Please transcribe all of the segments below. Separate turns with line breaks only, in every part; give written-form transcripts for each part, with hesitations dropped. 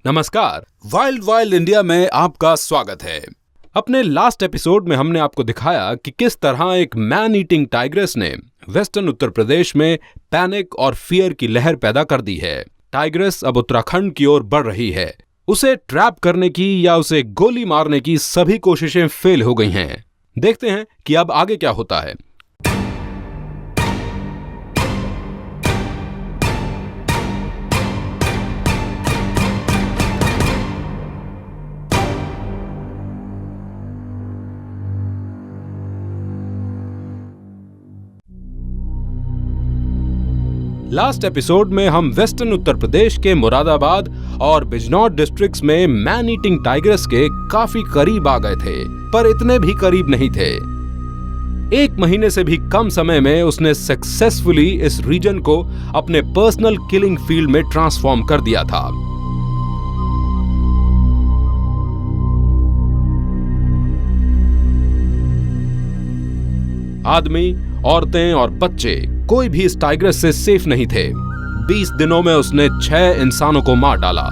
नमस्कार, wild wild India में आपका स्वागत है। अपने लास्ट एपिसोड में हमने आपको दिखाया कि किस तरह एक मैन ईटिंग टाइग्रेस ने वेस्टर्न उत्तर प्रदेश में पैनिक और फियर की लहर पैदा कर दी है। टाइग्रेस अब उत्तराखंड की ओर बढ़ रही है। उसे ट्रैप करने की या उसे गोली मारने की सभी कोशिशें फेल हो गई हैं। देखते हैं कि अब आगे क्या होता है। लास्ट एपिसोड में हम वेस्टर्न उत्तर प्रदेश के मुरादाबाद और बिजनौर डिस्ट्रिक्ट्स में मैन ईटिंग टाइग्रेस के काफी करीब आ गए थे, पर इतने भी करीब नहीं थे। 1 महीने से भी कम समय में उसने सक्सेसफुली इस रीजन को अपने पर्सनल किलिंग फील्ड में ट्रांसफॉर्म कर दिया था। आदमी, औरतें और बच्चे कोई भी इस टाइग्रेस से सेफ नहीं थे। 20 दिनों में उसने 6 इंसानों को मार डाला,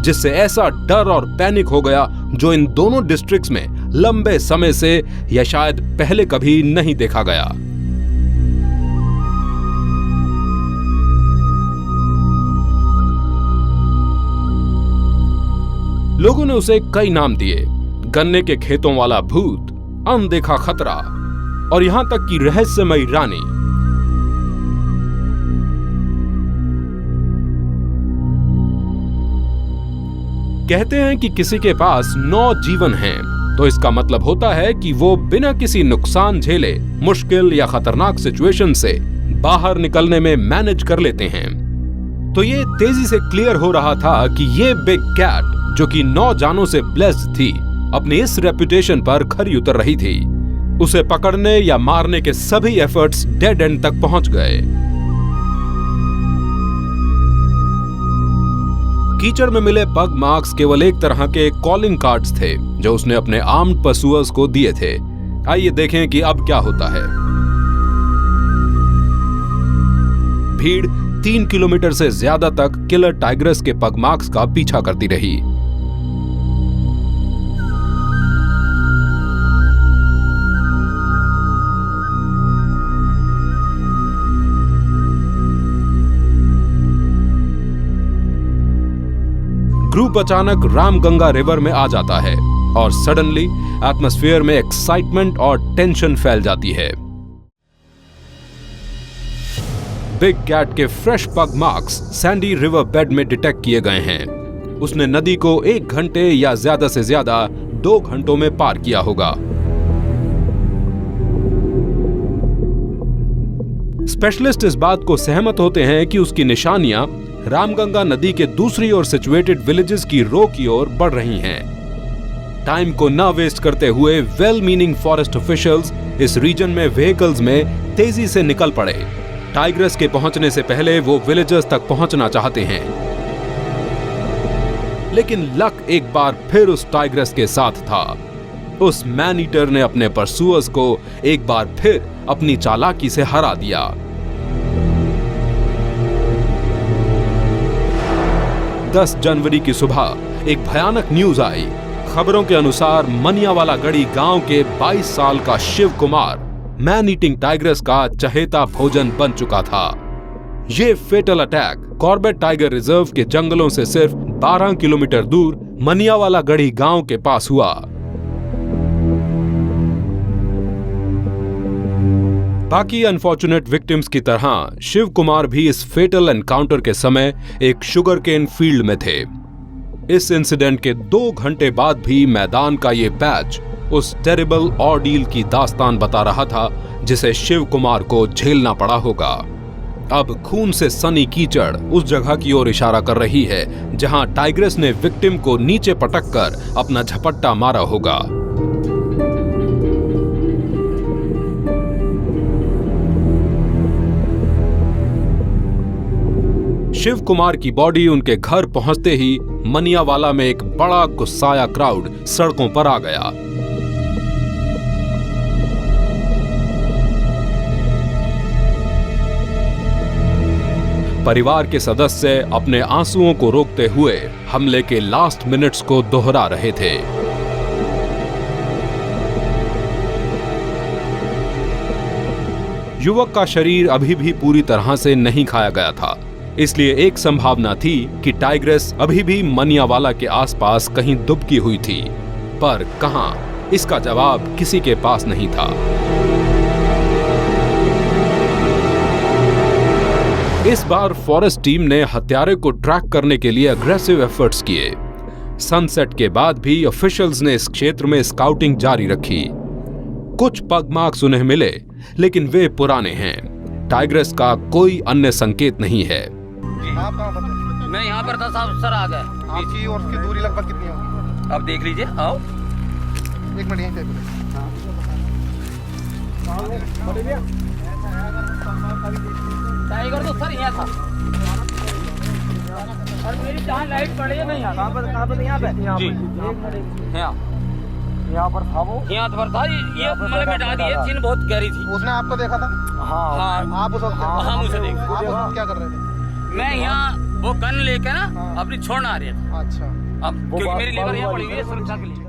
जिससे ऐसा डर और पैनिक हो गया जो इन दोनों डिस्ट्रिक्ट्स में लंबे समय से या शायद पहले कभी नहीं देखा गया। लोगों ने उसे कई नाम दिए, गन्ने के खेतों वाला भूत, अनदेखा खतरा और यहां तक कि रहस्यमयी रानी। कहते हैं कि किसी के पास 9 जीवन हैं, तो इसका मतलब होता है कि वो बिना किसी नुकसान झेले मुश्किल या खतरनाक सिचुएशन से बाहर निकलने में मैनेज कर लेते हैं। तो ये तेजी से क्लियर हो रहा था कि ये बिग कैट, जो कि 9 जानों से ब्लेस्ड थी, अपनी इस रेपुटेशन पर खरी उतर रही थी। उसे पकड़ने या मारने के सभी एफर्ट्स डेड एंड तक पहुंच गए। कीचड़ में मिले पग मार्क्स केवल एक तरह के कॉलिंग कार्ड्स थे जो उसने अपने आर्म्ड परसुअर्स को दिए थे। आइए देखें कि अब क्या होता है। भीड़ 3 किलोमीटर से ज्यादा तक किलर टाइग्रेस के पग मार्क्स का पीछा करती रही। ग्रुप अचानक रामगंगा रिवर में आ जाता है और सडनली एटमॉस्फेयर में एक्साइटमेंट और टेंशन फैल जाती है। बिग कैट के फ्रेश पग मार्क्स सैंडी रिवर बेड में डिटेक्ट किए गए हैं। उसने नदी को 1 घंटे या ज्यादा से ज्यादा 2 घंटों में पार किया होगा। स्पेशलिस्ट इस बात को सहमत होते हैं कि उसकी निशानियां रामगंगा नदी के दूसरी ओर सिचुएटेड विलेजेस की रो की ओर बढ़ रही हैं। टाइम को न वेस्ट करते हुए वेल मीनिंग फॉरेस्ट ऑफिशियल्स इस रीजन में व्हीकल्स में तेजी से निकल पड़े। टाइग्रेस के पहुंचने से पहले वो विलेजर्स तक पहुंचना चाहते हैं, लेकिन लक एक बार फिर उस टाइग्रेस के साथ था। उस मैन ईटर ने अपने परसुअर्स को एक बार फिर अपनी चालाकी से हरा दिया। 10 जनवरी की सुबह एक भयानक न्यूज आई। खबरों के अनुसार मनियावाला गढ़ी गांव के 22 साल का Shiv Kumar man eating tigress का चहेता भोजन बन चुका था। ये fatal attack Corbett tiger reserve के जंगलों से सिर्फ 12 किलोमीटर दूर मनियावाला गढ़ी गांव के पास हुआ। बाकी अनफॉर्चुनेट विक्टिम्स की तरह शिव कुमार भी इस फेटल एनकाउंटर के समय एक शुगर केन फील्ड में थे। इस इंसिडेंट के 2 घंटे बाद भी मैदान का ये पैच उस टेरिबल ऑर्डील की दास्तान बता रहा था जिसे शिव कुमार को झेलना पड़ा होगा। अब खून से सनी कीचड़ उस जगह की ओर इशारा कर रही है जहां टाइग्रेस ने विक्टिम को नीचे पटककर अपना झपट्टा मारा होगा। शिव कुमार की बॉडी उनके घर पहुंचते ही मनियावाला में एक बड़ा गुस्साया क्राउड सड़कों पर आ गया। परिवार के सदस्य अपने आंसुओं को रोकते हुए हमले के लास्ट मिनट्स को दोहरा रहे थे। युवक का शरीर अभी भी पूरी तरह से नहीं खाया गया था, इसलिए एक संभावना थी कि टाइग्रेस अभी भी मनियावाला के आसपास कहीं दुबकी हुई थी, पर कहां, इसका जवाब किसी के पास नहीं था। इस बार फॉरेस्ट टीम ने हत्यारे को ट्रैक करने के लिए अग्रेसिव एफर्ट्स किए। सनसेट के बाद भी ऑफिशियल्स ने इस क्षेत्र में स्काउटिंग जारी रखी। कुछ पग मार्क्स उन्हें मिले, लेकिन वे पुराने हैं। टाइग्रेस का कोई अन्य संकेत नहीं है।
आप कहाँ पर थे?
मैं यहाँ पर था साहब, सर आ गए।
आपकी और उसकी दूरी लगभग कितनी होगी?
अब देख लीजिए, आओ।
एक मिनट यहीं पे।
टाइगर तो सर यहाँ था। और मेरी जहाँ लाइट पड़ी है, मैं यहाँ।
कहाँ पर? यहाँ पे?
जी,
यहाँ पर था वो?
यहाँ पर था। ये मतलब मिटा दी है, चीन बहुत गहरी थी।
उसने आपको देखा था?
हाँ,
आप उस वक्त
हम उसे देख।
आप उस वक्त क्या कर रहे थे?
मैं यहाँ वो गन लेके ना अपनी छोड़ना आ रही था।
अच्छा।
अब क्योंकि मेरी लेबर यहाँ पड़ी हुई है सुरक्षा के लिए।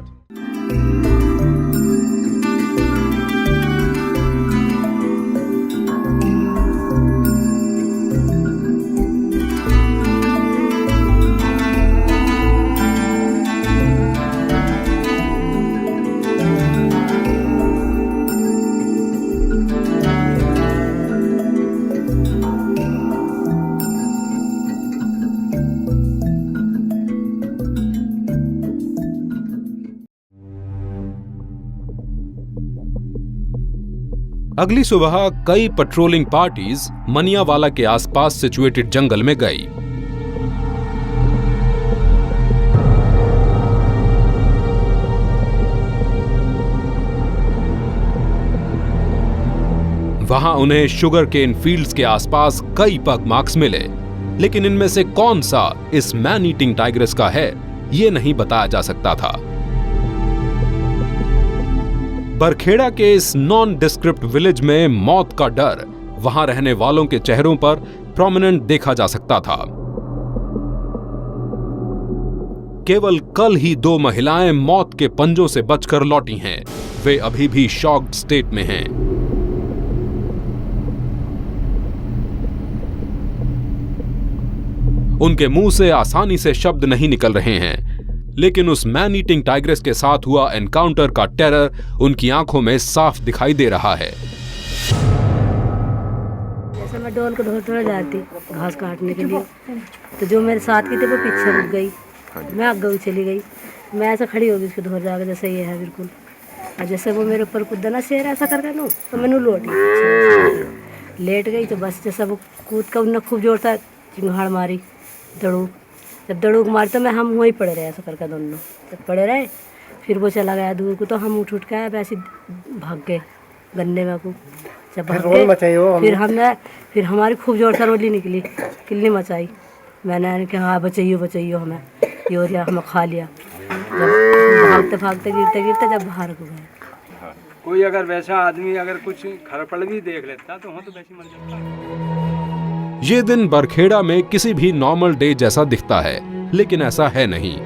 अगली सुबह कई पेट्रोलिंग पार्टीज मनियावाला के आसपास सिचुएटेड जंगल में गई। वहां उन्हें शुगर केन फील्ड्स के आसपास कई पग मार्क्स मिले, लेकिन इनमें से कौन सा इस मैन ईटिंग टाइग्रेस का है, ये नहीं बताया जा सकता था। बरखेड़ा के इस नॉन डिस्क्रिप्ट विलेज में मौत का डर वहां रहने वालों के चेहरों पर प्रोमिनेंट देखा जा सकता था। केवल कल ही 2 महिलाएं मौत के पंजों से बचकर लौटी हैं। वे अभी भी शॉक्ड स्टेट में हैं। उनके मुंह से आसानी से शब्द नहीं निकल रहे हैं, लेकिन उस मैन ईटिंग टाइग्रेस के साथ हुआ एनकाउंटर का टेरर उनकी आंखों में साफ दिखाई दे रहा है।
जैसे मैं डोल को ढोल जाती घास काटने के लिए, तो जो मेरे साथ की थी वो पीछे रुक गई, मैं आगे चली गई। मैं ऐसा खड़ी हो गई उसके ढोल जाकर, जैसे ये है बिल्कुल। और जैसे वो मेरे ऊपर कूदा ना शेर ऐसा करके नो, तो मैंने लौटी लेट गई। तो बस जैसा वो कूद कर उन्होंने खूब जोर से चिंगाड़ मारी, दड़ू। जब दड़ूक मारी तो हम वहीं पड़े रहे ऐसा करके दोनों। जब पड़े रहे फिर वो चला गया दूर को, तो हम उठ के वैसे भाग गए गन्ने में को। जब भाग गए फिर हमारी खूब जोर से रोली निकली, किल्ली मचाई। मैंने कहा हाँ बचाइयो हमें, ये हो गया, हमें खा लिया। जब भागते भागते गिरते गिरते जब बाहर को गए।
कोई अगर वैसा आदमी अगर कुछ खरपड़ भी देख लेता तो वहाँ तो वैसे मर जाता।
ये दिन बरखेड़ा में किसी भी नॉर्मल डे जैसा दिखता है, लेकिन ऐसा है नहीं।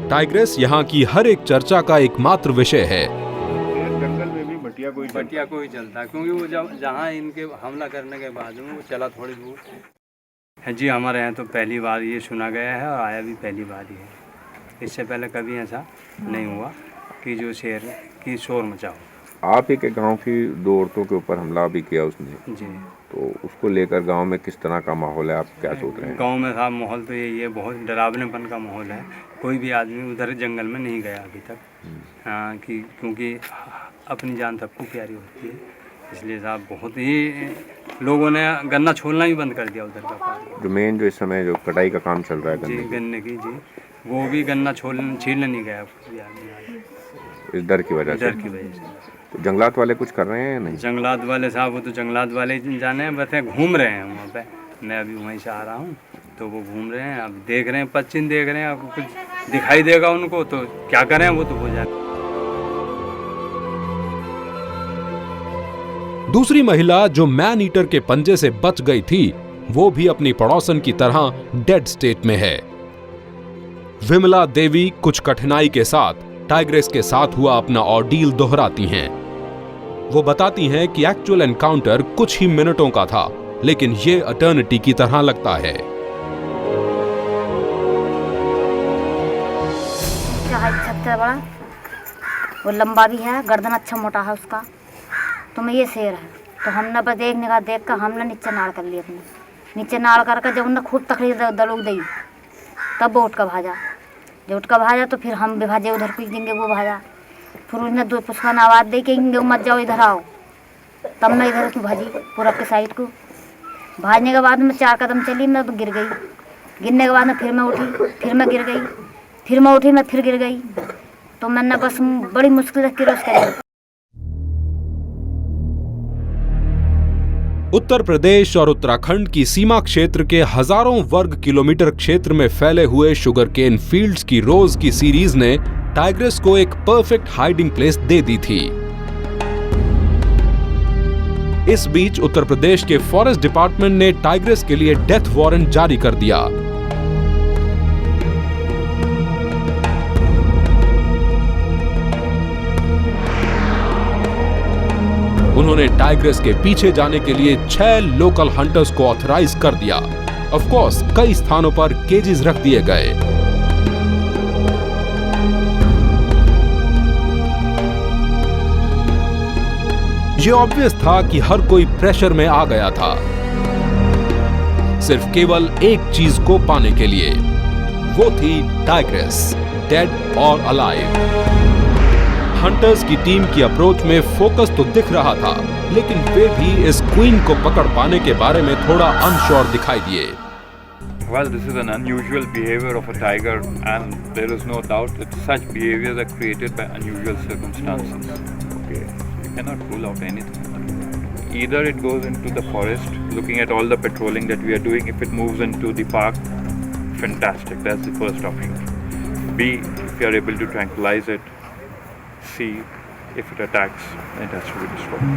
टाइग्रेस यहाँ की हर एक चर्चा का एकमात्र विषय है।
जंगल में भी बटिया को ही चलता है, क्योंकि वो जब जहाँ इनके हमला करने के बाद में वो चला थोड़ी दूर है। जी हमारे यहाँ तो पहली बार ये सुना गया है और आया भी पहली बार ही है। इससे पहले कभी ऐसा नहीं हुआ कि जो शेर की शोर मचाओ।
आप ही के गांव की 2 औरतों के ऊपर हमला भी किया उसने
जी,
तो उसको लेकर गांव में किस तरह का माहौल है, आप क्या सोच रहे हैं?
गांव में साहब माहौल तो यही है, बहुत डरावनेपन का माहौल है। कोई भी आदमी उधर जंगल में नहीं गया अभी तक। हाँ कि क्योंकि अपनी जान सबको प्यारी होती है, इसलिए साहब बहुत ही लोगों ने गन्ना छोड़ना ही बंद कर दिया उधर का पार।
जो मेन जो इस समय जो कटाई का काम चल रहा है
जी गन्ने की, जी वो भी गन्ना छीलने नहीं गया कोई आदमी,
इस डर की वजह से। तो जंगलात वाले कुछ कर रहे हैं या नहीं?
जंगलात वाले साहब वो तो जंगलात वाले जाने हैं, बस घूम रहे हैं वहाँ पे। मैं अभी वहीं से आ रहा हूँ तो वो घूम रहे हैं, अब देख रहे हैं, पश्चिम देख रहे हैं। अब कुछ दिखाई देगा उनको तो क्या करें, वो तो हो जाए।
दूसरी महिला जो मैन ईटर के पंजे से बच गई थी, वो भी अपनी पड़ोसन की तरह डेड स्टेट में है। विमला देवी कुछ कठिनाई के साथ टाइग्रेस के साथ हुआ अपना ऑर्डील दोहराती हैं। वो बताती हैं कि एक्चुअल एनकाउंटर कुछ ही मिनटों का था, लेकिन ये अटर्निटी की तरह लगता है।
सबसे बड़ा वो लंबा भी है, गर्दन अच्छा मोटा है उसका। तो मैं ये शेर है, तो हमने बस एक निगाह देख कर हमने नीचे नाड़ कर ली अपने। नीचे नाड़ करके जब उन्हें खूब तकलीफ दलोग दी, तब वो उठ कर भाजा। जब उठ कर भाजा तो फिर हम भी भाजे, उधर पीछ देंगे, वो भाजा। फिर उसने 2 पुष्पन आवाज़ दी कि मत जाओ, इधर आओ। तब मैं इधर उसमें भाजी पूरब के साइड को। भाजने के बाद में 4 कदम चली, मैं तो गिर गई। गिरने के बाद में फिर मैं उठी, फिर मैं गिर गई, फिर मैं उठी, मैं फिर गिर गई। तो मैंने बस बड़ी मुश्किल से क्रॉस करी।
उत्तर प्रदेश और उत्तराखंड की सीमा क्षेत्र के हजारों वर्ग किलोमीटर क्षेत्र में फैले हुए शुगरकेन फील्ड्स की रोज की सीरीज ने टाइग्रेस को एक परफेक्ट हाइडिंग प्लेस दे दी थी। इस बीच उत्तर प्रदेश के फॉरेस्ट डिपार्टमेंट ने टाइग्रेस के लिए डेथ वारंट जारी कर दिया। उन्होंने टाइग्रेस के पीछे जाने के लिए 6 लोकल हंटर्स को ऑथराइज कर दिया। ऑफ कोर्स कई स्थानों पर केजेस रख दिए गए। ये ऑब्वियस था कि हर कोई प्रेशर में आ गया था, सिर्फ केवल एक चीज को पाने के लिए। वो थी टाइग्रेस, डेड और अलाइव। हंटर्स की टीम की अप्रोच में फोकस तो दिख रहा था, लेकिन वे भी इस क्वीन को पकड़ पाने के बारे में थोड़ा अनश्योर दिखाई दिए।
Well, this is an unusual behavior of a tiger, and there is no doubt that such behaviors are created by unusual circumstances. Okay, you cannot rule out anything. Either it goes into the forest, looking at all the patrolling that we are doing. If it moves into the park, fantastic. That's the first option. B, if you are able to tranquilize it. C, if it attacks, it has to be destroyed.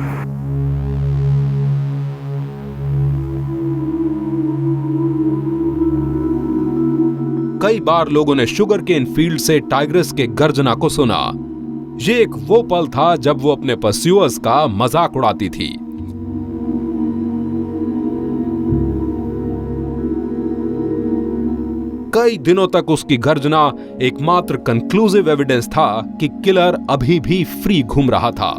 कई बार लोगों ने sugarcane field से tigress के गर्जना को सुना। ये एक वो पल था जब वो अपने परस्यूअर्स का मजाक उड़ाती थी। कई दिनों तक उसकी गर्जना एकमात्र कंक्लूसिव एविडेंस था कि किलर अभी भी फ्री घूम रहा था।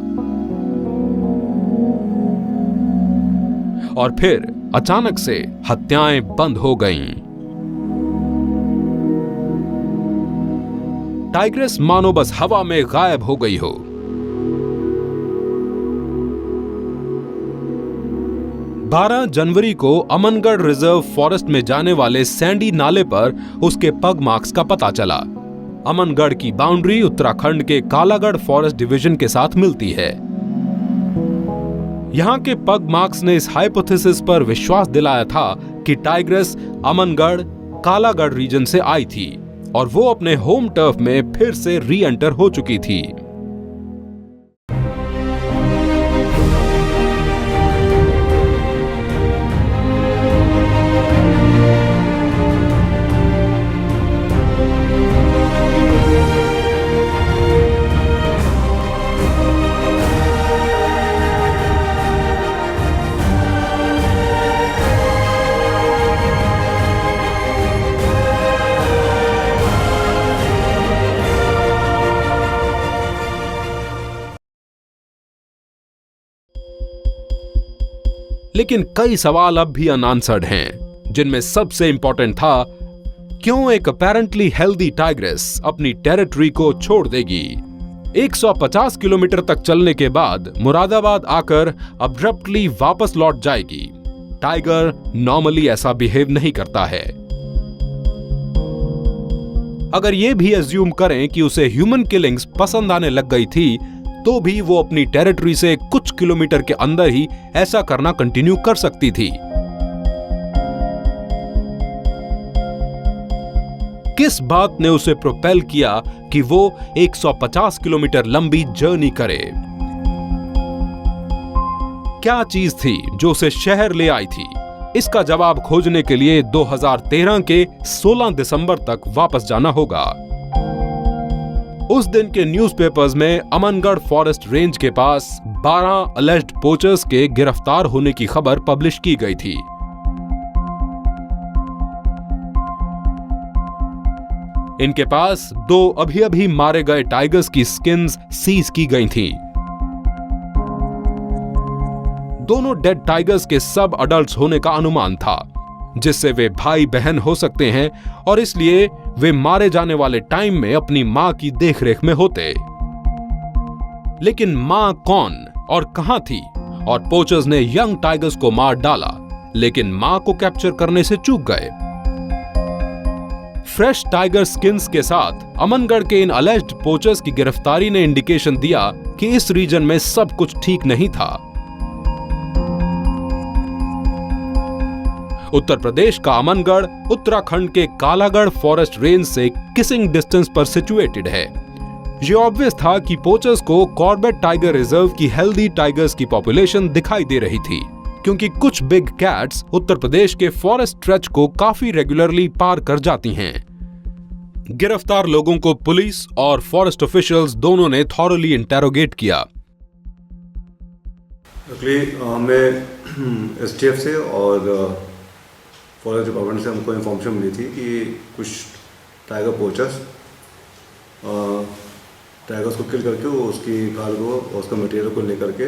और फिर अचानक से हत्याएं बंद हो गईं। टाइग्रेस मानो बस हवा में गायब हो गई हो। बारह जनवरी को अमनगढ़ रिजर्व फॉरेस्ट में जाने वाले सैंडी नाले पर उसके पग मार्क्स का पता चला। अमनगढ़ की बाउंड्री उत्तराखंड के कालागढ़ फॉरेस्ट डिवीजन के साथ मिलती है। यहां के पग मार्क्स ने इस हाइपोथेसिस पर विश्वास दिलाया था कि टाइग्रेस अमनगढ़ कालागढ़ रीजन से आई थी और वो अपने होम टर्फ में फिर से री एंटर हो चुकी थी। लेकिन कई सवाल अब भी अनआंसर्ड हैं, जिनमें सबसे इंपॉर्टेंट था क्यों एक अपेरेंटली हेल्दी टाइग्रेस अपनी टेरिटरी को छोड़ देगी। 150 किलोमीटर तक चलने के बाद मुरादाबाद आकर अब्रप्टली वापस लौट जाएगी। टाइगर नॉर्मली ऐसा बिहेव नहीं करता है। अगर यह भी एज्यूम करें कि उसे ह्यूमन किलिंग्स पसंद आने लग गई थी, तो भी वो अपनी टेरिटरी से कुछ किलोमीटर के अंदर ही ऐसा करना कंटिन्यू कर सकती थी। किस बात ने उसे प्रोपेल किया कि वो 150 किलोमीटर लंबी जर्नी करे? क्या चीज थी जो उसे शहर ले आई थी? इसका जवाब खोजने के लिए 2013 के 16 दिसंबर तक वापस जाना होगा। उस दिन के न्यूज़पेपर्स में अमनगढ़ फॉरेस्ट रेंज के पास 12 अलेज्ड पोचर्स के गिरफ्तार होने की खबर पब्लिश की गई थी। इनके पास 2 अभी-अभी मारे गए टाइगर्स की स्किन्स सीज की गई थीं। दोनों डेड टाइगर्स के सब अडल्ट्स होने का अनुमान था, जिससे वे भाई बहन हो सकते हैं और इसलिए वे मारे जाने वाले टाइम में अपनी मां की देखरेख में होते। लेकिन मां कौन और कहां थी? और पोचर्स ने यंग टाइगर्स को मार डाला, लेकिन मां को कैप्चर करने से चूक गए। फ्रेश टाइगर स्किन्स के साथ अमनगढ़ के इन अलेज्ड पोचर्स की गिरफ्तारी ने इंडिकेशन दिया कि इस रीजन में सब कुछ ठीक नहीं था। उत्तर प्रदेश का अमनगढ़ उत्तराखंड के कालागढ़ फॉरेस्ट रेंज से किसिंग डिस्टेंस पर सिचुएटेड है। ये ऑब्वियस था कि पोचर्स को कॉर्बेट टाइगर रिजर्व की हेल्दी टाइगर्स की पॉपुलेशन दिखाई दे रही थी, क्योंकि कुछ बिग कैट्स उत्तर प्रदेश के फॉरेस्ट स्ट्रेच को काफी रेगुलरली पार कर जाती हैं। गिरफ्तार लोगों को पुलिस और फॉरेस्ट ऑफिशियल्स दोनों ने थॉरली इंटेरोगेट किया।
हमें STF से और फॉरेस्ट डिपार्टमेंट से हमको इन्फॉर्मेशन मिली थी कि कुछ टाइगर पोचर्स टाइगर्स को किल करके वो उसकी खाल को और उसका मटेरियल को लेकर के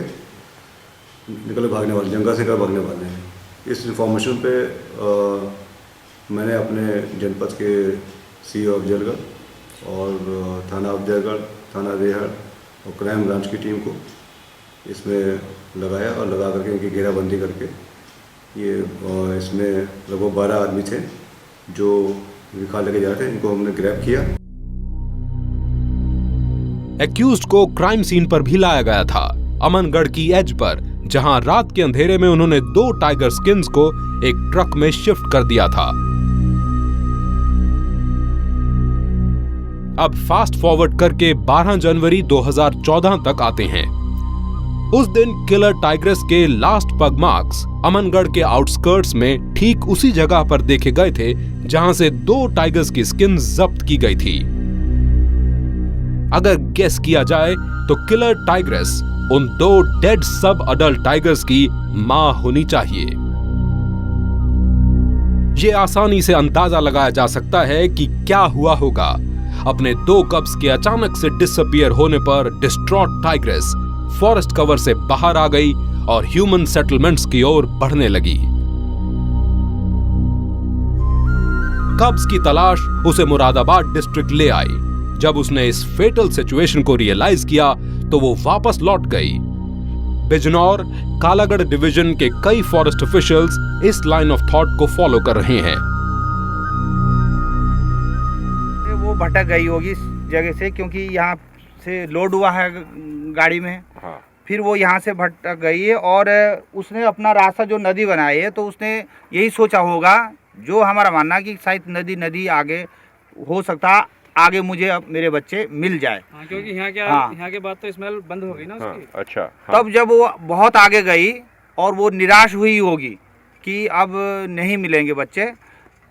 भागने वाले, जंगल से भागने वाले हैं। इस इंफॉर्मेशन पे मैंने अपने जनपद के CEO अफजलगढ़ और थाना अफजलगढ़, थाना रेहड़ और क्राइम ब्रांच की टीम को इसमें लगाया और लगा करके इनकी घेराबंदी करके ये इसमें लगभग 12 आदमी थे जो खाल लेके जा रहे थे। इनको हमने ग्रैब किया।
एक्यूज्ड को क्राइम सीन पर भी लाया गया था, अमनगढ़ की एज पर, जहां रात के अंधेरे में उन्होंने 2 टाइगर स्किन्स को एक ट्रक में शिफ्ट कर दिया था। अब फास्ट फॉरवर्ड करके 12 जनवरी 2014 तक आते हैं। उस दिन किलर टाइग्रेस के लास्ट पग मार्क्स अमनगढ़ के आउटस्कर्ट्स में ठीक उसी जगह पर देखे गए थे जहां से 2 टाइगर्स की स्किन जब्त की गई थी। अगर गेस किया जाए तो किलर टाइग्रेस उन 2 डेड सब अडल्ट टाइगर्स की मां होनी चाहिए। यह आसानी से अंदाजा लगाया जा सकता है कि क्या हुआ होगा। अपने 2 कब्स के अचानक से डिसअपीयर होने पर डिस्ट्रॉट टाइग्रेस फॉरेस्ट कवर से बाहर आ गई और ह्यूमन सेटलमेंट्स की ओर बढ़ने लगी। कब्स की तलाश उसे मुरादाबाद डिस्ट्रिक्ट ले आई। जब उसने इस फेटल सिचुएशन को रियलाइज किया तो वो वापस लौट गई। बिजनौर, कालागढ़ डिवीजन के कई फॉरेस्ट ऑफिशियल्स इस लाइन ऑफ थॉट को फॉलो कर रहे हैं।
वो भटक गई होगी इस जगह से, क्योंकि यहाँ से लोड हुआ है गाड़ी में।
हाँ।
फिर वो यहाँ से भटक गई है और उसने अपना रास्ता जो नदी बनाई है, तो उसने यही सोचा होगा, जो हमारा मानना कि शायद नदी आगे हो सकता, आगे मुझे अब मेरे बच्चे मिल जाए।
हाँ, क्योंकि यहाँ यहाँ के बाद तो स्मेल बंद हो गई ना उसकी।
हाँ, अच्छा। हाँ।
तब जब वो बहुत आगे गई और वो निराश हुई होगी कि अब नहीं मिलेंगे बच्चे,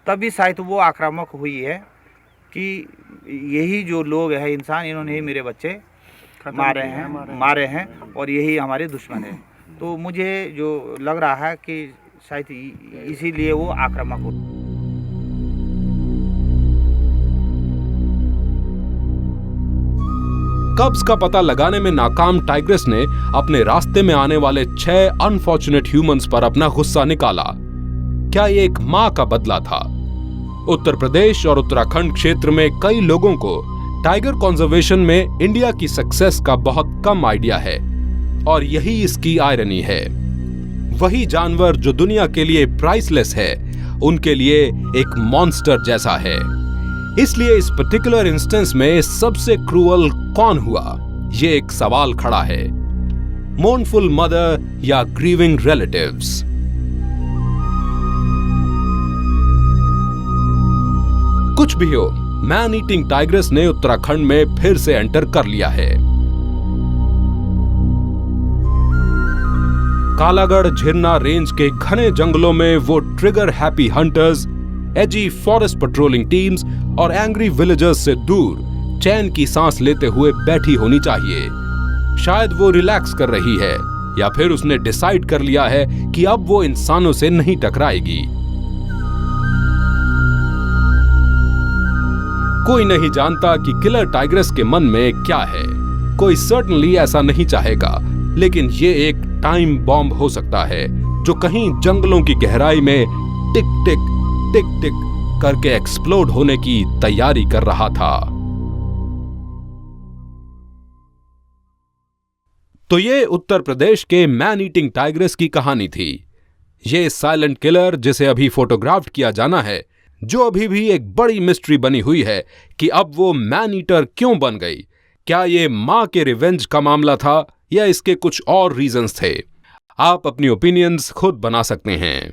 तभी शायद वो आक्रामक हुई है कि यही जो लोग हैं इंसान, इन्होंने ही मेरे बच्चे मारे हैं और यही हमारे दुश्मन है। तो मुझे जो लग रहा है कि शायद इसीलिए वो आक्रामक हो।
कब्स का पता लगाने में नाकाम टाइग्रेस ने अपने रास्ते में आने वाले 6 अनफॉर्चुनेट ह्यूमंस पर अपना गुस्सा निकाला। क्या ये एक मां का बदला था? उत्तर प्रदेश और उत्तराखंड क्षेत्र में कई लोगों को टाइगर कंजर्वेशन में इंडिया की सक्सेस का बहुत कम आइडिया है और यही इसकी आयरनी है। वही जानवर जो दुनिया के लिए प्राइसलेस है, उनके लिए एक मॉन्स्टर जैसा है। इसलिए इस पर्टिकुलर इंस्टेंस में सबसे क्रूअल कौन हुआ, ये एक सवाल खड़ा है। मोर्नफुल मदर या ग्रीविंग रिलेटिव्स? कुछ भी हो, मैन ईटिंग टाइग्रेस ने उत्तराखंड में फिर से एंटर कर लिया है। कालागढ़ झिरना रेंज के घने जंगलों में वो ट्रिगर हैप्पी हंटर्स, एजी फॉरेस्ट पेट्रोलिंग टीम्स और एंग्री विलेजर्स से दूर चैन की सांस लेते हुए बैठी होनी चाहिए। शायद वो रिलैक्स कर रही है या फिर उसने डिसाइड कर लिया है कि अब वो इंसानों से नहीं टकराएगी। कोई नहीं जानता कि किलर टाइग्रेस के मन में क्या है। कोई सर्टेनली ऐसा नहीं चाहेगा, लेकिन ये एक टाइम बॉम्ब हो सकता है जो कहीं जंगलों की गहराई में टिक टिक टिक टिक करके एक्सप्लोड होने की तैयारी कर रहा था। तो ये उत्तर प्रदेश के मैन ईटिंग टाइग्रेस की कहानी थी। ये साइलेंट किलर जिसे अभी फोटोग्राफ्ट किया जाना है, जो अभी भी एक बड़ी मिस्ट्री बनी हुई है कि अब वो मैन ईटर क्यों बन गई। क्या ये मां के रिवेंज का मामला था या इसके कुछ और रीजंस थे? आप अपनी ओपिनियंस खुद बना सकते हैं।